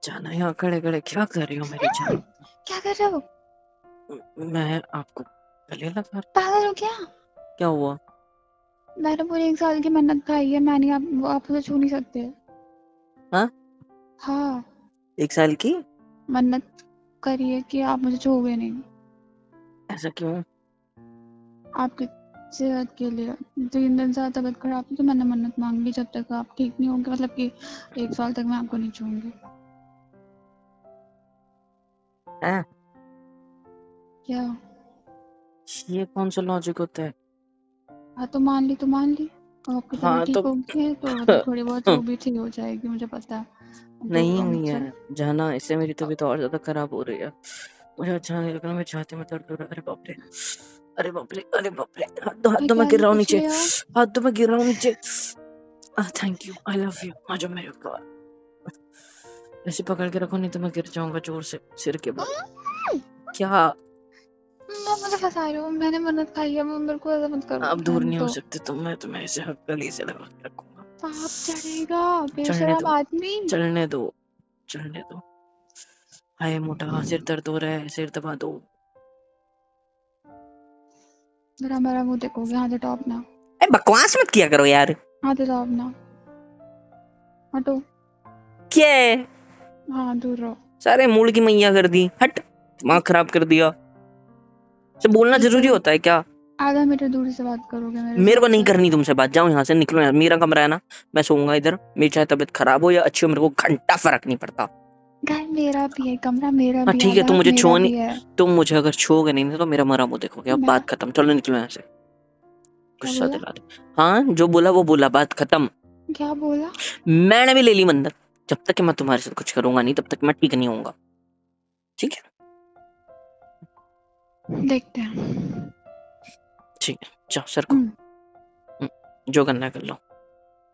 जाना यहाँ खड़े खड़े क्या कर रही हो मेरी जान? क्या कर रहे हो? मैं आपको गले लगा रहा हूँ। पागल हो क्या? क्या हुआ? मैंने पूरे 1 साल की मन्नत खाई है, मैं नहीं आप मुझे छू नहीं सकते। हाँ? हाँ, 1 साल की? मन्नत करी है कि आप मुझे छूओगे नहीं। ऐसा क्यों? आपकी सेहत के लिए। 3 दिन से तबीयत खराब थी तो मैंने मन्नत मांग ली, जब तक आप ठीक नहीं होंगे, मतलब कि 1 साल तक मैं आपको नहीं छूऊंगी। हैं? क्या? ये कौन सा लॉजिक होता है? हाँ तो मान ली तो मान ली। अब आपकी तबीयत हाँ ठीक तो होगी तो मतलब थोड़ी बहुत वो भी ठीक हो जाएगी, मुझे पता है। तो नहीं हुई चल है जाना, इससे मेरी तबीयत और ज्यादा खराब हो रही है। मुझे अच्छा नहीं लग रहा, मेरी छाती में दर्द हो रहा है। अरे बाप रे, अरे बाप रे, अरे बाप रे, हाथ दो मैं गिर रहा हूँ कुछ नीचे, ले आओ। हाथ दो मैं गिर रहा हूँ नीचे। Thank you, I love you, आ जाओ मेरे पास। ऐसे पकड़ के रखो नहीं तो मैं गिर जाऊंगा जोर से सिर के बल। क्या? मैं मुझे फंसा रहे हो, मैंने मन्नत खाई है, मेरे को ऐसा मत करो। आप दूर नहीं हो तो सकते तुम, मैं तुम्हें ऐसे गली से लगा के रखूंगा। पाप चढ़ेगा, चढ़ने बेशरम दो, आदमी। चढ़ने दो, चढ़ने दो। हाय मोटा, सिर दर्द हो रहा है, सिर दबा दो। जरा मेरा मुंह देखोगे? हाथ हटाओ अपना, बकवास मत किया करो यार। हाथ हटाओ अपना, हटो। क्या है? हाँ दूर रहो। सारे मूड की मैया कर दी, हट, दिमाग खराब कर दिया। से बोलना एक जरूरी कदम होता है क्या? आधा मीटर दूरी से बात करोगे मेरे मेरे को साथ नहीं से? करनी तुमसे बात, जाओ यहाँ से, निकलो यार, मेरा कमरा है ना, मैं सोऊंगा इधर। मेरी चाहे तबीयत खराब हो या अच्छी हो, मेरे को घंटा फर्क नहीं पड़ता। घर मेरा भी है, कमरा मेरा हाँ भी है, ठीक है, तुम आजाद मुझे मेरा छुओ नहीं, भी है। तुम मुझे अगर छुओगे नहीं तो मेरा मरा मुंह देखोगे। अब मैं बात खत्म, चलो निकलो यहाँ से। क्या गुस्सा बोला? दिला दे। हाँ, जो बोला वो बोला, बात खत्म। क्या बोला? मैंने भी ले ली मन्नत, जब तक कि मैं तुम्हारे साथ कुछ करूंगा नहीं तब तक मैं ठीक नहीं होऊंगा, ठीक है? देखते हैं। ठीक है, जाओ सर को। हम्म। जो करना है कर लो।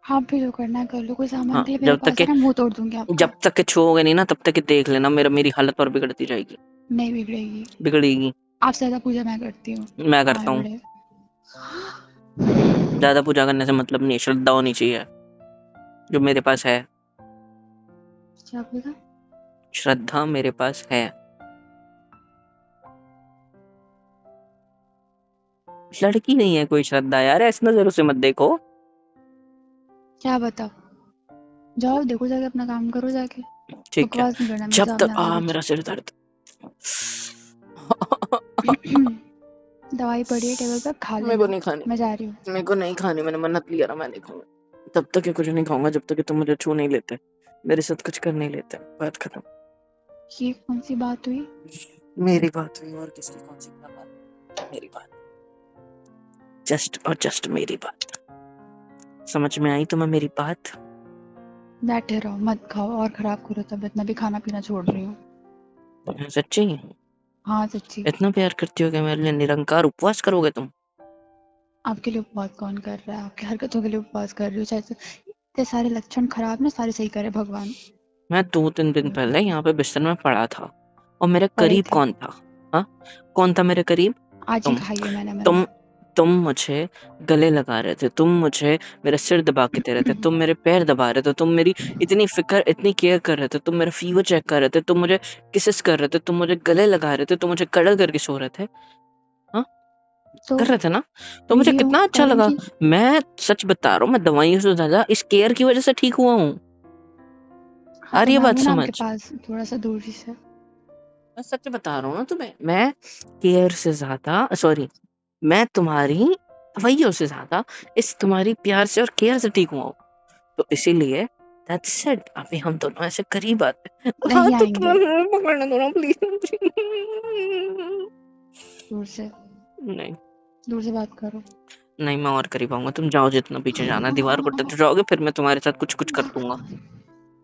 आप भी जो करना है कर लो, कोई सामान हाँ, के लिए मेरे पास आना, मुंह तोड़ दूंगी आपका। जब तक के छुओगे नहीं ना तब तक के देख लेना, मेरी हालत और बिगड़ती जाएगी। नहीं बिगड़ेगी। बिगड़ेगी। आपसे ज्यादा पूजा मैं करती हूँ। मैं आए करता हूँ। बड़े। ज्यादा पूजा करने से मतलब नहीं, श्रद्धा होनी चाहिए, जो मेरे पास है। क्या बोला? श्रद्धा मेरे पास है। लड़की नहीं है कोई श्रद्धा यार, ऐसी नजरों से मत देखो। क्या बताओ? जाओ देखो, जाके अपना काम करो जाके। ठीक है, बकवास नहीं करना मेरे जब तक सामने आके कुछ। मेरा सिर दर्द। दवाई पड़ी है टेबल पर, खा मेरे को लेना। नहीं खानी, मैं जा रही हूँ। मेरे को नहीं खानी, मैंने मन्नत लिया ना, मैं नहीं खाऊंगा। तब तक ये कुछ नहीं खाऊंगा जब तक कि तुम मुझे छू नहीं लेते, मेरे साथ कुछ कर नहीं लेते। बात खत्म। ये कौन सी बात हुई? मेरी बात हुई और किसकी कौन सी बात? मेरी बात, जस्ट और जस्ट मेरी बात। समझ में आई तुम्हें मेरी बात? बैठे रहो, मत खाओ और खराब करो तबीयत। मैं भी खाना पीना छोड़ रही हूँ। सच्ची? हाँ सच्ची। इतना प्यार करती हो कि मेरे लिए निरंकार उपवास करोगे तुम? आपके लिए उपवास कौन कर रहा है? आपकी हरकतों के लिए उपवास कर रही हूँ। शायद इतने सारे लक्षण खराब ना, सारे सही करे भगवान। मैं 2-3 दिन पहले यहाँ पे बिस्तर में पड़ा था और मेरे पड़े करीब थे? कौन था? हाँ, कौन था मेरे करीब? आज ही तुम। खाई है मैंने तुम मन्नत। तुम मुझे गले लगा रहे थे, तुम मुझे मेरा सिर दबा के दे रहे थे, तुम मेरे पैर दबा रहे थे, तुम मेरी इतनी फिक्र इतनी केयर कर रहे थे, तुम मेरा फीवर चेक कर रहे थे, तुम मुझे किसेस कर रहे थे, तुम मुझे गले लगा रहे थे, तुम मुझे कड़ल करके सो रहे थे। हाँ, तो कर रहे थे ना? तो मुझे वीडियो कितना अच्छा लगा। करूंगी। मैं सच बता रहा हूँ, मैं दवाइयों से ज्यादा इस केयर की वजह से ठीक हुआ हूँ। हाँ आ तो रही है मैं बात हूं ना समझ? आपके पास, थोड़ा सा दूरी से। मैं सच बता रहा हूँ ना तुम्हें, मैं केयर से ज्यादा, सॉरी, मैं तुम्हारी दवाइयों से ज्यादा इस तुम्हारी प्यार से और केयर से ठीक हुआ हूँ। तो इसीलिए दैट्स इट, अभी हम दोनों ऐसे करीब आते हैं। हाँ नहीं तो आएंगे। तुम्हें पकड़ने दो ना प्लीज। दूर से, नहीं, दूर से बात करो। नहीं मैं और करीब आऊंगा, तुम जाओ जितना पीछे जाना है, दीवार को टच जाओगे फिर मैं तुम्हारे साथ कुछ कुछ कर दूंगा।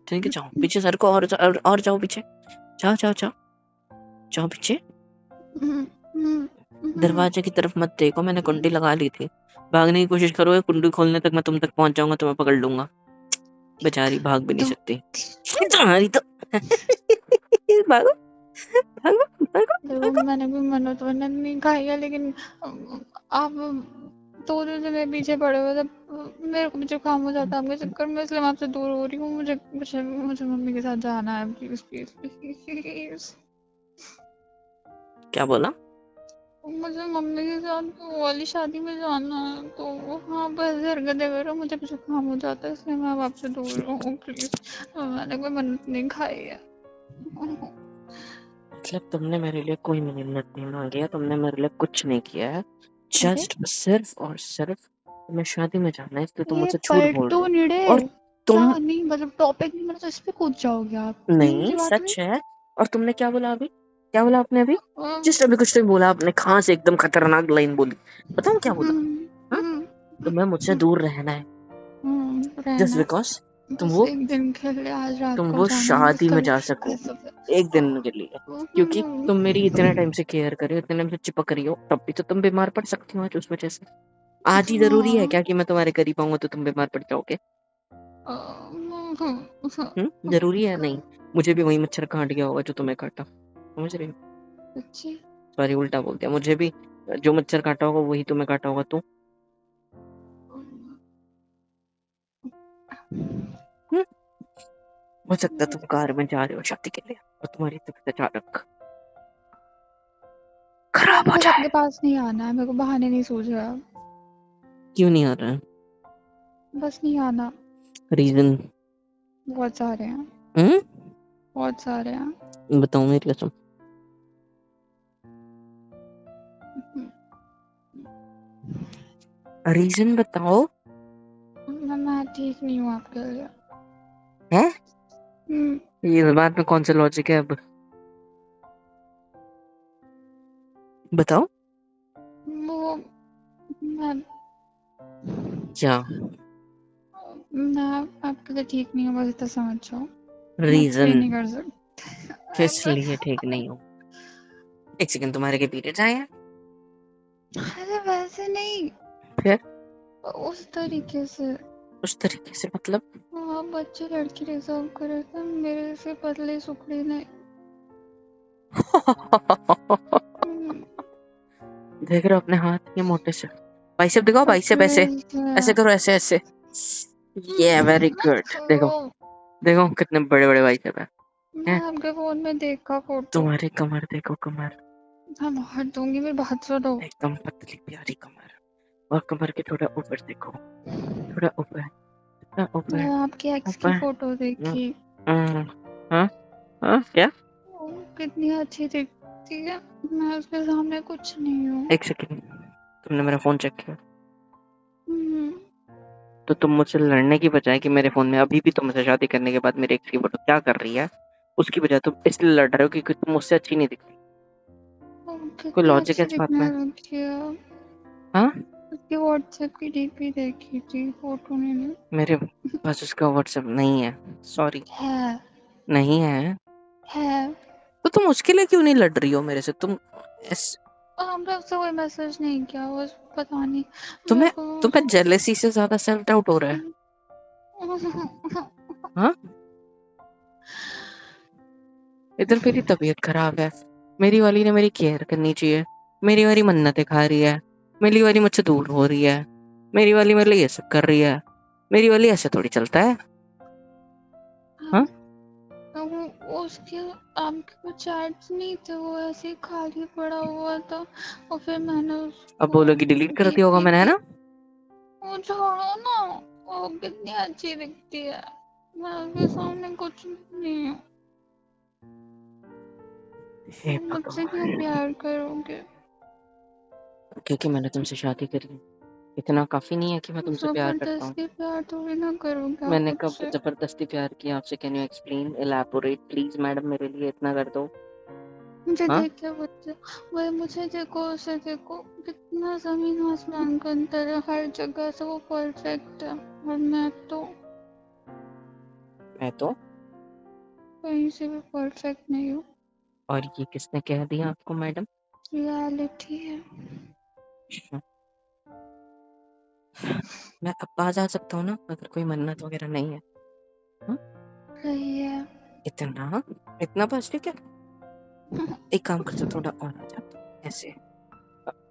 ठीक है, जाओ पीछे सर को, और जाओ पीछे, जाओ जाओ जाओ, जाओ पीछे। दरवाजे की तरफ मत देखो, मैंने कुंडी लगा ली थी। भागने की कोशिश करोगे, कुंडी खोलने तक मैं तुम तक पहुंच जाऊंगा, तुम्हें पकड़ लूंगा। बेचारी भाग भी नहीं तो सकती तुम्हारी तो। भागो, भागो, भागो, देखो भागो। मैंने भी मन्नत वन्नत नहीं खाई है, लेकिन आप 2 दिन से मेरे पीछे पड़े हुए थे, मेरे को भी जुकाम हो जाता है आपके चक्कर में, इसलिए मैं आपसे दूर हो रही हूँ। मुझे मुझे मुझे मम्मी के साथ जाना है, प्लीज प्लीज प्लीज। क्या बोला? मुझे मम्मी के साथ वो वाली शादी में जाना है, तो वहाँ पर ऐसी हरकतें करो, मुझे भी जुकाम हो जाता है, इसलिए मैं अब आपसे दूर हूँ प्लीज। मैंने कोई मन्नत नहीं खाई है। मतलब तुमने मेरे लिए कोई मन्नत नहीं मांगी है, तुमने मेरे लिए कुछ नहीं किया है, अरे जस्ट सिर्फ और सिर्फ तुम्हें शादी में जाना है, इसलिए तुम ये मुझसे झूठ पर बोल रहे तो हो। निड़े और क्या तुम नहीं, मतलब टॉपिक नहीं बना तो इस पे कूद जाओगे आप, सीधी नहीं, सी बात हुई। सच है। और तुमने क्या बोला अभी? क्या बोला आपने अभी? अम, जस्ट अभी कुछ तो बोला आपने, कहाँ से एकदम खतरनाक लाइन बोली। बताओ क्या बोला? हाँ? तुम्हें मुझसे दूर रहना है जस्ट रहना बिकॉज तुम बस वो एक दिन के लिए, आज रात तुम को वो जाना है बस, शादी में कल जा सको ऐसा एक दिन के लिए, क्योंकि तुम मेरी इतने टाइम से केयर कर रही हो, इतने टाइम से चिपक रही हो, तब भी तो तुम बीमार पड़ सकती हो आज उस वजह से। आज ही जरूरी है हाँ। क्या कि मैं तुम्हारे करीब आऊंगा तो तुम बीमार पड़ जाओगे? जरूरी है नहीं। मुझे भी वही मच्छर काट गया होगा जो तुम्हें काटा, समझ रही हो? अच्छी। सॉरी, उल्टा बोल दिया। मुझे भी जो मच्छर काटा होगा वही तुम्हें काटा होगा। तो हम्म, हो सकता है तुम कार में जा रहे हो शादी के लिए और तुम्हारी तबीयत अचानक खराब हो बस जाए। आपके पास नहीं आना है, मेरे को बहाने नहीं सूझ रहा। क्यों नहीं आ रहा है? बस नहीं आना। रीजन? बहुत सारे हैं, हम्म, बहुत सारे हैं। बताओ मेरी कसम। रीजन बताओ। मैं ठीक नहीं हूँ आपके लिए। है? हम्म, ये बात में कौन सा लॉजिक है अब? बताओ वो मैं क्या मैं आपके लिए ठीक नहीं हूँ, बस इतना समझ जाओ। मैं रीजन एक्सप्लेन नहीं कर सकती। किस लिए ठीक नहीं हो? एक सेकंड, तुम्हारे के पीरियड्स आए हैं? अरे वैसे नहीं, फिर उस तरीके से। उस तरीके से मतलब? हाँ, बच्चे लड़की रिजर्व करे थे, मेरे से पतले सुखड़े नहीं। हम्म, देख रहे हो अपने हाथ ये मोटे से? बाइसेप दिखाओ, बाइसेप ऐसे ऐसे करो, ऐसे ऐसे। ये वेरी गुड। देखो देखो कितने बड़े बड़े बाइसेप मैं हैं। आपके फोन में देखा फोटो। तुम्हारी कमर देखो, कमर मैं मार दूंगी, मेरी बात सुनो। एकदम पतली प्यारी कमर। और कमर के थोड़ा ऊपर देखो, थोड़ा ऊपर, थोड़ा ऊपर, मैं आपकी एक्स की ऊपर। फोटो देखी। हाँ हाँ हाँ, क्या? वो कितनी अच्छी दिखती है, मैं उसके सामने कुछ नहीं हूँ। एक सेकंड, तुमने मेरा फोन चेक किया? हम्म, तो तुम मुझसे लड़ने की बजाय कि मेरे फोन में अभी भी तुमसे शादी करने के बाद मेरे एक्स की फोटो क्या कर रही है, उसकी बजाय तुम इसलिए लड़ रहे हो क्योंकि तुम मुझसे अच्छी नहीं दिखती। वो कोई कितनी लॉजिक है अच्छी इस बात दिखने में? लगी है। हाँ, उसकी व्हाट्सएप की डीपी देखी थी, फोटो नहीं। मेरे पास उसका व्हाट्सएप नहीं है, सॉरी। है नहीं है? है तो तुम उसके लिए क्यों नहीं लड़ रही हो मेरे से? तुम इस हमने उससे कोई मैसेज नहीं किया, बस पता नहीं मेरे तुम्हें को। तुम्हें जेलेसी से ज्यादा सेल्फ डाउट हो रहा है? हाँ, इधर मेरी तबीयत खराब है, मेरी वाली ने मेरी केयर करनी चाहिए, मेरी वाली मन्नतें खा रही है, मेरी वाली मुझसे दूर हो रही है, मेरी वाली मेरे लिए ये सब कर रही है, मेरी वाली ऐसे थोड़ी चलता है। हाँ, उसके आपके कुछ चैट्स नहीं थे, वो ऐसे ही खाली पड़ा हुआ था, और फिर मैंने अब उसको बोलोगी डिलीट कर दिया होगा डीपी मैंने, है की। ना? वो छोड़ो ना, वो कितनी अच्छी दिखती है, मैं उसके सामने कुछ नहीं हूँ। हे तुम मुझसे क्यों भगवान, प्यार करोगे? क्योंकि मैंने तुमसे शादी करी है। इतना काफी नहीं है कि मैं तुमसे प्यार करता हूँ? जबरदस्ती प्यार थोड़ी ना करोगे आप मैंने कब मुझसे। जबरदस्ती प्यार किया आपसे? Can you explain, elaborate please madam, मेरे लिए इतना कर दो। मुझे हाँ, देख के बच्चे, वही मुझे देखो, उसे देखो, कितना जमीन आसमान का अंतर है, हर जगह से वो परफेक्ट है, और मैं तो मैं तो। कहीं से भी परफेक्ट नहीं हूँ। और ये किसने कह दिया आपको मैडम? रियलिटी है। मैं अब बाज आ सकता हूँ ना अगर कोई मन्नत वगैरह नहीं है? हाँ? रही है। इतना इतना बस ठीक है। एक काम करते, थोड़ा और आ जाता ऐसे।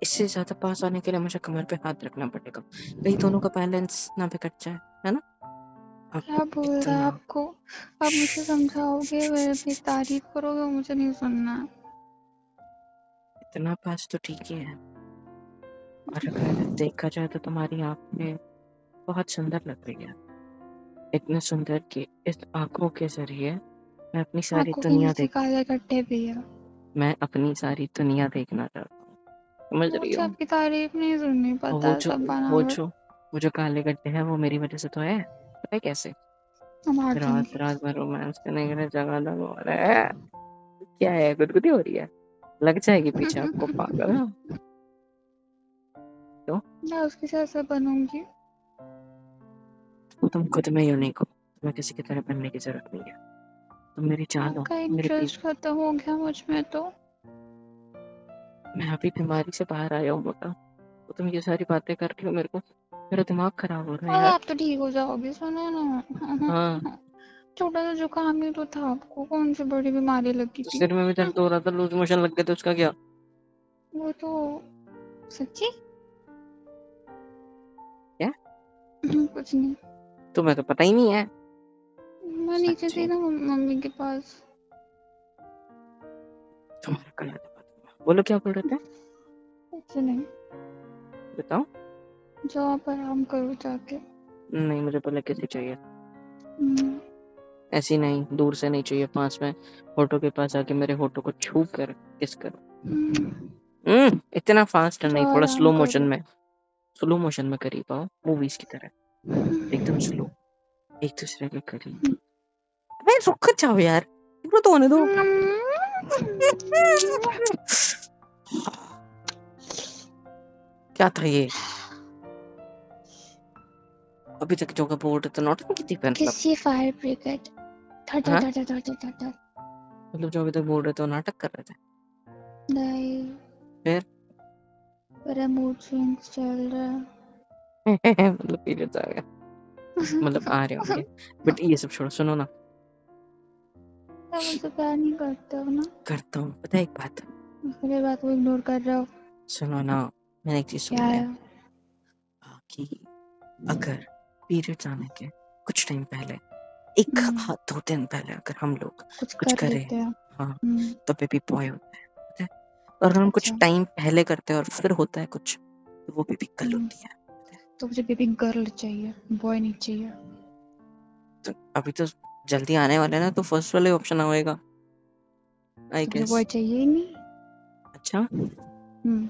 इससे ज्यादा पास आने के लिए मुझे कमर पे हाथ रखना पड़ेगा, कहीं दोनों का बैलेंस ना बिगड़ जाए, है ना? अब क्या बोल रहा है इतना आपको? आप मुझे समझाओगे, मेरी तारीफ करोगे? मुझे नहीं सुनना। इतना पास तो ठीक ही है। और अगर देखा जाए तो तुम्हारी आंखें बहुत सुंदर लग रही है, इतने सुंदर कि इस आंखों के जरिए मैं अपनी सारी आंखों के दुनिया नीचे देख काले गड्ढे भी है। मैं अपनी सारी दुनिया देखना चाहता हूँ, समझ रही मुझे हो? आपकी तारीफ नहीं सुननी, और पता है सब वो बनावट। जो वो जो काले गड्ढे हैं वो मेरी वजह से तो है, पता है कैसे? मार रात दूंगी। रात भर रोमांस करने के लिए जगह दंग हो रहा है। क्या है, गुदगुदी हो रही है? लग जाएगी पीछे आपको, पागल है तो। मैं उसके साथ सब बनूंगी। तुम खुद में यूनिक हो, तुम्हें किसी की तरह बनने की जरूरत नहीं है। तुम मेरी जान हो, आपका मेरी इंटरेस्ट खत्म हो गया मुझ में तो। मैं अभी बीमारी से बाहर आया हूँ मोटा, तो तुम ये सारी बातें कर रही हो, मेरे को मेरा दिमाग खराब हो रहा है और यार। आप तो ठीक हो जाओगे, सुनो हाँ, ना। छोटा सा जुकाम ही तो था, आपको कौन सी बड़ी बीमारी लगी तो थी? सिर में भी दर्द हो रहा था, लूज मोशन लग गए थे, उसका क्या? वो तो सच्ची। क्या? कुछ नहीं। तुम्हें तो पता ही नहीं है। मैं नीचे थी सच्ची, ना मम्मी के पास। तुम्हारा गलत बात। बोलो क्या बोल रहे थे, कुछ नहीं। बताओ। जाओ आप आराम करो जाके। नहीं, मुझे पहले किसी चाहिए, हम्म, ऐसी नहीं, दूर से नहीं चाहिए, पास में होठों के पास आके मेरे होठों को छू कर किस करो। इतना फास्ट नहीं, जाओ थोड़ा आराम स्लो मोशन करो। में, स्लो मोशन में करीब आओ, मूवीज की तरह, एकदम स्लो, एक दूसरे के करीब। अबे रुक जाओ यार, इनको तो होने दो। क्या था ये? अभी तक जो का बोर्ड तो नोट नहीं की थी, मतलब किसी फायर ब्रिगेड। धड़ धड़ हाँ, धड़ धड़ धड़ धड़ धड़। मतलब जो अभी तक बोल रहे थे वो नाटक कर रहे थे, नहीं, फिर? मेरा मूड स्विंग्स चल रहा है। मतलब पीरियड्स आ गया, मतलब आ रहे होंगे। बट ये सब छोड़ो, सुनो ना। आप मुझसे प्यार नहीं करते हो ना? करता हूँ, पता है एक बात, मेरी बात को इग्नोर कर रहे हो। सुनो ना, मैंने एक चीज क्या सुनी है है? कि अगर पीरियड्स आने के कुछ टाइम पहले, एक हम्म, 2 दिन पहले अगर हम लोग कुछ कुछ कर करें, लेते हैं। हाँ, तो हम्म, बेबी बॉय होता है, पता है? और अगर हम कुछ अच्छा। टाइम पहले करते हैं और फिर होता है कुछ, तो वो बेबी गर्ल हम्म, होती है, पता है? तो मुझे बेबी गर्ल चाहिए, बॉय नहीं चाहिए। तो अभी तो जल्दी आने वाले हैं ना, तो फर्स्ट वाला ऑप्शन आएगा, आई तो मुझे गेस। बॉय चाहिए ही नहीं। अच्छा, हम्म,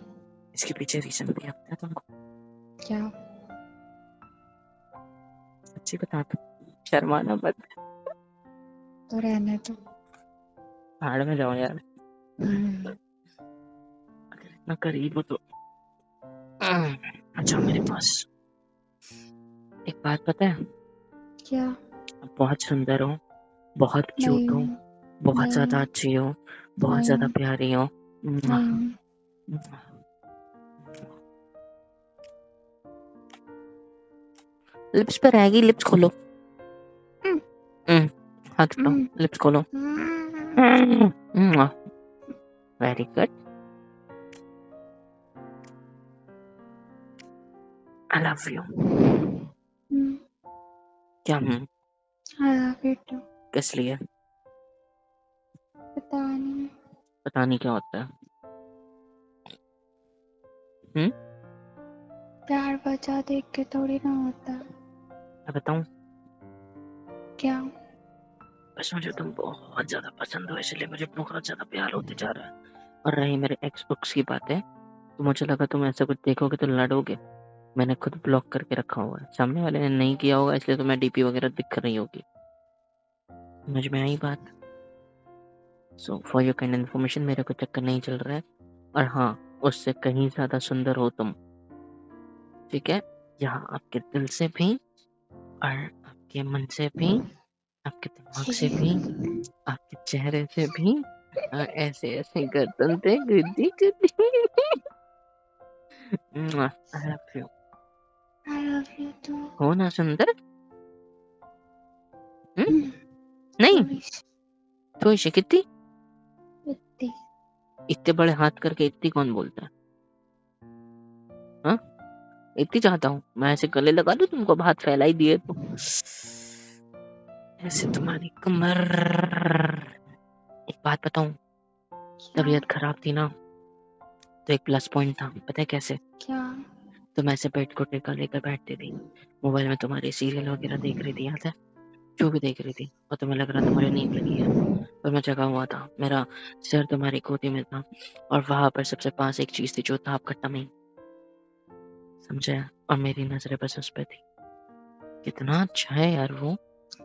इसके पीछे रीजन भी आता है तुमको? क्या? सच्ची बता दो, शर्माना मत। तो रहने दो। भाड़ में जाओ यार, हम्म, अगर इतना करीब हो तो अच्छा मेरे पास। एक बात पता है, क्या? आप बहुत सुंदर हो, बहुत क्यूट हो, नहीं, बहुत नहीं, ज्यादा अच्छी हो, बहुत ज्यादा नहीं, प्यारी हो। नहीं। लिप्स पे रहेगी, लिप्स खोलो। हम्म, हाथ उठाओ, हम्म, लिप्स खोलो। Hmm, very good, I love you. Hmm, क्या I love you too। किस लिए? पता नहीं। पता नहीं क्या होता है। हम्म, प्यार बचा देख के थोड़ी ना होता। मैं बताऊं? क्या? बस मुझे तुम बहुत ज्यादा पसंद हो, इसलिए मुझे बहुत ज्यादा प्यार होते जा रहा है। और रही मेरे एक्स बुक्स की बातें, तो मुझे लगा तुम ऐसा कुछ देखोगे तो लड़ोगे। मैंने खुद ब्लॉक करके रखा हुआ है, सामने वाले ने नहीं किया होगा, इसलिए तो मैं डीपी वगैरह दिख रही होगी। समझ में आई बात? So for your kind information, मेरे को चक्कर नहीं चल रहा है। और हाँ, उससे कहीं ज्यादा सुंदर हो तुम, ठीक है? यहाँ आपके दिल से भी, और आपके मन से भी, आपके दिमाग से भी, आपके चेहरे से भी, और ऐसे ऐसे गर्दन पे गुद्दी गुद्दी। I love you. I love you too। हो ना सुंदर? नहीं, थोड़ी सी। तो इसे कितनी, इतनी। इतने बड़े हाथ करके इतनी कौन बोलता है? इतनी चाहता हूँ मैं ऐसे गले लगा लूं तुमको, हाथ फैला ही दिए तो। ऐसे तुम्हारी कमर। एक बात बताऊं, क्या? तबीयत खराब थी ना तो एक प्लस पॉइंट था, पता है कैसे? क्या? तुम ऐसे बेड को टेका लेकर बैठती थी, मोबाइल में तुम्हारे सीरियल वगैरह देख रही थी, याद है? जो भी देख रही थी, और तुम्हें लग रहा था मुझे नींद लगी है, और मैं जगा हुआ था, मेरा सिर तुम्हारी गोदी में था, और वहां पर सबसे पास एक चीज थी जो था आपका टमी, समझे? और मेरी नजरें बस उस पे थी। कितना अच्छा है यार वो।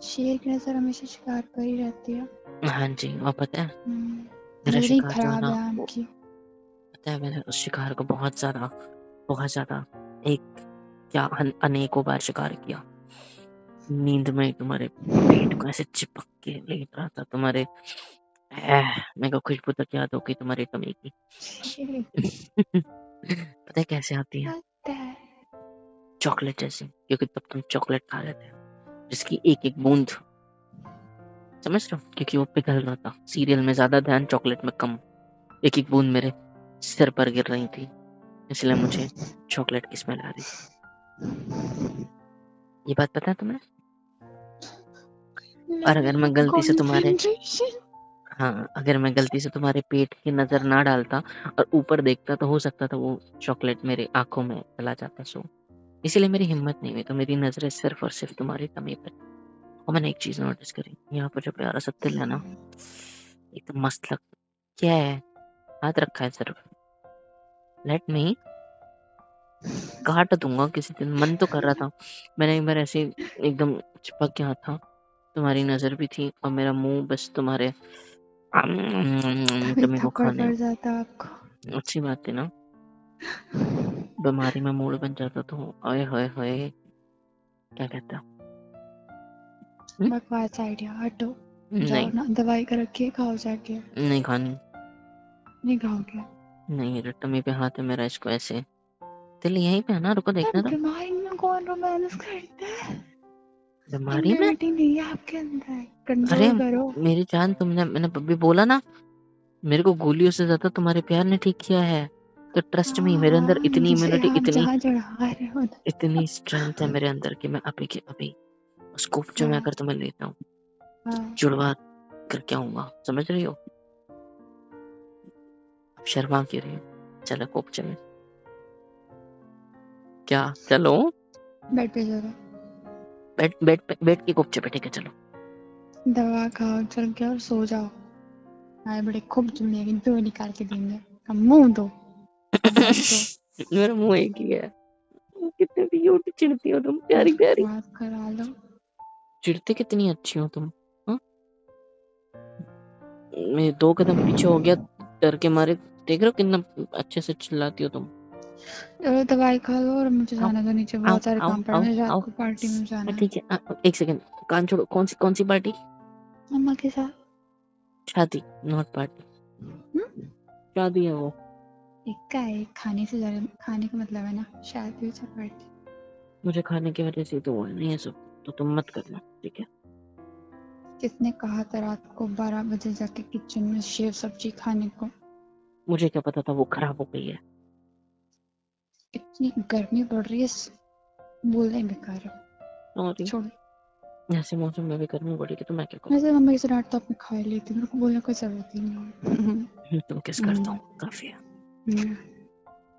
शेर की नजर हमेशा शिकार पर ही रहती है। हाँ जी, और पता है मेरा नजर ही शिकार जो है खराब ना, है वो आपकी। पता है मैंने उस शिकार को बहुत ज्यादा एक क्या अनेकों बार शिकार किया। नींद में तुम्हारे पेट को ऐसे चिपक के लेट रहा था, तुम्हारे मेरे को खुशबू तक याद होगी तुम्हारी टमी की। पता है कैसे आती है? पता है। चॉकलेट जैसी, क्योंकि तब तुम चॉकलेट खा रहे थे, जिसकी एक एक बूंद, समझ रहे हो, क्योंकि वो पिघल रहा था, सीरियल में ज्यादा ध्यान, चॉकलेट में कम। एक एक बूंद मेरे सिर पर गिर रही थी, इसलिए मुझे चॉकलेट की स्मेल आ रही थी। ये बात पता है तुम्हें? और अगर मैं गलती से तुम्हारे हाँ, अगर मैं गलती से तुम्हारे पेट की नजर ना डालता और ऊपर देखता तो हो सकता था वो चॉकलेट मेरी आंखों में चला जाता। सो इसीलिए मेरी हिम्मत नहीं हुई, तो मेरी नजरें सिर्फ और सिर्फ तुम्हारी टमी पर। और मैंने एक चीज नोटिस करी, यहाँ पर जो प्यारा सा तिल है ना, एकदम मस्त लग। क्या है? हाथ रखा है सिर्फ, लेट मी काट दूंगा किसी दिन, मन तो कर रहा था। मैंने एक बार ऐसे एकदम चिपक गया था, तुम्हारी नजर भी थी और मेरा मुंह बस तुम्हारे तभी टमी को थप्पड़ खाने। पड़ जाता आपको। अच्छी बात है ना, बीमारी में मूड बन जाता तो आए हाय हाय, क्या कहता? बकवास आइडिया, हटो। जाओ नहीं ना, दवाई का रखिए, खाओ जाके। नहीं खानी, नहीं खाओगे? नहीं टमी पे हाथ है मेरा, इसको ऐसे तिल यहीं पे है ना, रुको देखना तो। बीमारी में कौन रोमांस करता है? बीमारी में? इम्यूनिटी नहीं है आपके अंदर, अरे कंट्रोल करो। मेरी जान, तुमने मैंने अभी बोला ना, मेरे को गोलियों से ज्यादा तुम्हारे प्यार ने ठीक किया है, तो ट्रस्ट मी, मेरे अंदर इतनी मुझे इम्यूनिटी, आप जहाँ चढ़ा रहे हो ना। इतनी स्ट्रेंथ है मेरे अंदर कि मैं अभी के अभी उसको जो मैं अगर तुम्हें लेता हूँ जुड़वा करके आऊंगा, समझ रही हो? शर्मा क्यों रही हो? चलो कोपचे में, क्या चलो बेड पे चलो, बेड के कोपचे पे, ठीक है चलो। दवा खाओ चल के और सो जाओ। आए बड़े खूब चुनेगी, दो निकाल के देंगे। अब मुंह दो, अब दो। मेरा मुंह एक ही है। कितने क्यूट चिढ़ती हो तुम, प्यारी प्यारी। बात करा लो। चिढ़ते कितनी अच्छी हो तुम, हाँ? मैं 2 कदम पीछे हो गया डर के मारे, देख रहे हो कितना अच्छे से चिल्लाती हो तुम। चलो दवाई खा लो और मुझे आओ जाने दो नीचे, आओ बहुत सारे आओ काम पड़े आओ हैं, रात आओ, को पार्टी में जाना है। ठीक है, एक सेकंड, कान छोड़ो, कौन सी पार्टी? मम्मा के साथ। शादी, नॉट पार्टी, शादी है वो। एक का है, खाने से ज्यादा खाने का मतलब है ना, शादी से पार्टी। मुझे खाने की वजह से तो वो नहीं है सब, तो तुम मत करना, ठीक है? किसने कहा था रात को 12 बजे जाके किचन में शेव सब्जी खाने को? मुझे क्या पता था वो खराब हो गई है। इतनी गर्मी पड़ रही है, बोलने बेकार है। सॉरी, छोड़ो। ऐसे मौसम में भी गर्मी बढ़ेगी तो मैं क्या करूँ? वैसे मम्मी से डांट तो आपने खा ही ली थी, मेरे को बोलने की जरूरत ही नहीं। तुम किस करता हूँ, काफी है।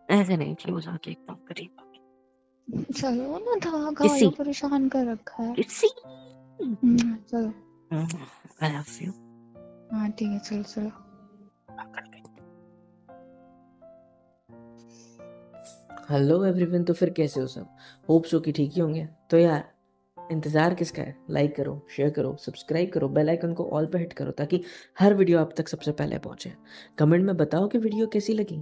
ऐसे नहीं, क्लोज आके एकदम करीब आके। चलो ना, दवा खाओ, किसी परेशान कर रखा है। किसी चलो। आई लव यू। हाँ ठीक है, चलो चलो। हेलो एवरीवन, तो फिर कैसे हो सब? होप सो कि ठीक ही होंगे। तो यार इंतज़ार किसका है? लाइक करो, शेयर करो, सब्सक्राइब करो, बेल आइकन को ऑल पे हिट करो ताकि हर वीडियो आप तक सबसे पहले पहुंचे। कमेंट में बताओ कि वीडियो कैसी लगी,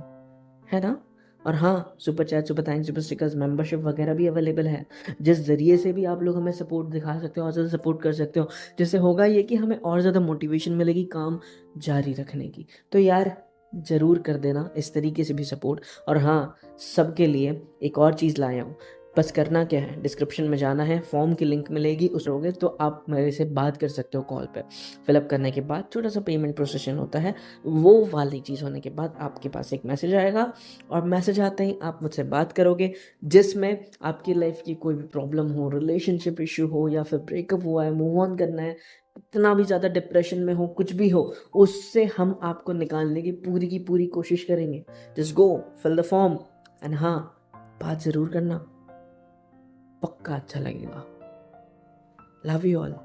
है ना? और हाँ, super chat, super thanks, super stickers, membership वगैरह भी अवेलेबल है, जिस ज़रिए से भी आप लोग हमें सपोर्ट दिखा सकते हो और ज़्यादा सपोर्ट कर सकते हो, जिससे होगा ये कि हमें और ज़्यादा मोटिवेशन मिलेगी काम जारी रखने की। तो यार ज़रूर कर देना इस तरीके से भी सपोर्ट। और हाँ, सबके लिए एक और चीज़ लाया हूँ, बस करना क्या है, डिस्क्रिप्शन में जाना है, फॉर्म की लिंक मिलेगी, उस होगे तो आप मेरे से बात कर सकते हो कॉल पे। फिलअप करने के बाद छोटा सा पेमेंट प्रोसेशन होता है, वो वाली चीज़ होने के बाद आपके पास एक मैसेज आएगा, और मैसेज आते ही आप मुझसे बात करोगे, जिसमें आपकी लाइफ की कोई भी प्रॉब्लम हो, रिलेशनशिप इशू हो, या फिर ब्रेकअप हुआ है, मूव ऑन करना है, इतना भी ज़्यादा डिप्रेशन में हो, कुछ भी हो, उससे हम आपको निकालने की पूरी कोशिश करेंगे। Just go fill the form, and हाँ, बात ज़रूर करना, पक्का अच्छा लगेगा। Love you all.